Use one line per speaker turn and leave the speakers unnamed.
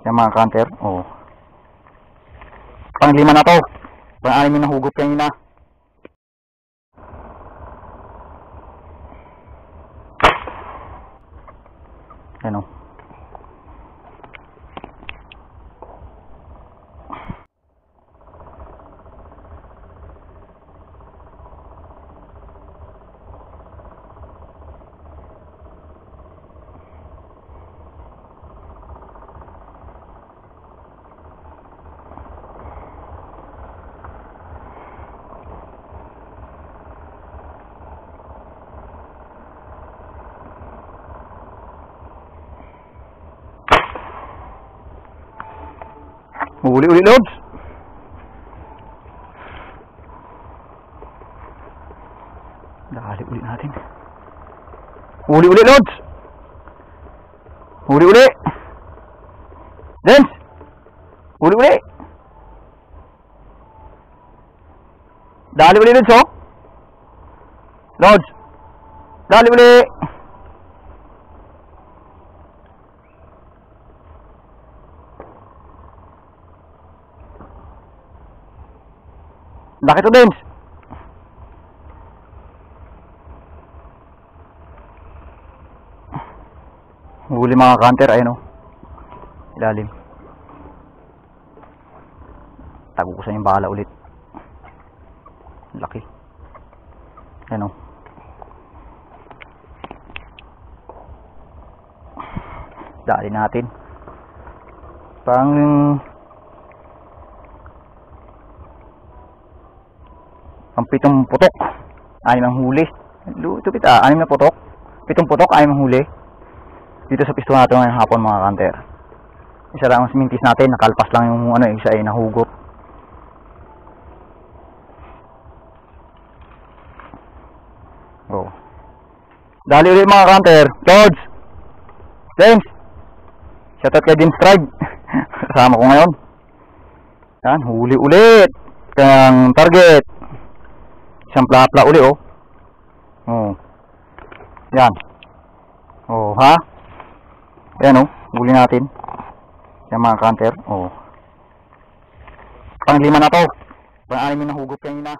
Yan mga kanter. Oh. Pang-5 na to. Pang-6 na hugot kanina. Yan o. Huli ulit, Lods. Dali ulit natin. Huli ulit, Lods. Huli ulit. Dance. Huli ulit. Dali ulit, Lods, oh. Lods. Dali ulit. Bakit ito, Dance? Huli mga kanter, ayun o. Ilalim. Tago ko sa yung bala ulit. Laki. Ayun o. Dali natin. Pang 7 putok, 6 ang huli. Lupit 6 na putok, 7 putok, 6 ang huli. Dito sa pisto natin ngayong hapon mga kanter. Isa lang ang simintis natin, nakalpas lang yung isa ay nahugot. Oh. Dali ulit mga kanter. George, James, shoutout kay James Tribe. Kasama ko ngayon. Yan, huli ulit kang target. Isang plapla uli, oh. Oh. Yan. Oh, ha? Yan, oh. Huli natin. Yan mga kanter. Oh. Pang-5 na to. Pang-6 na hugot kanina.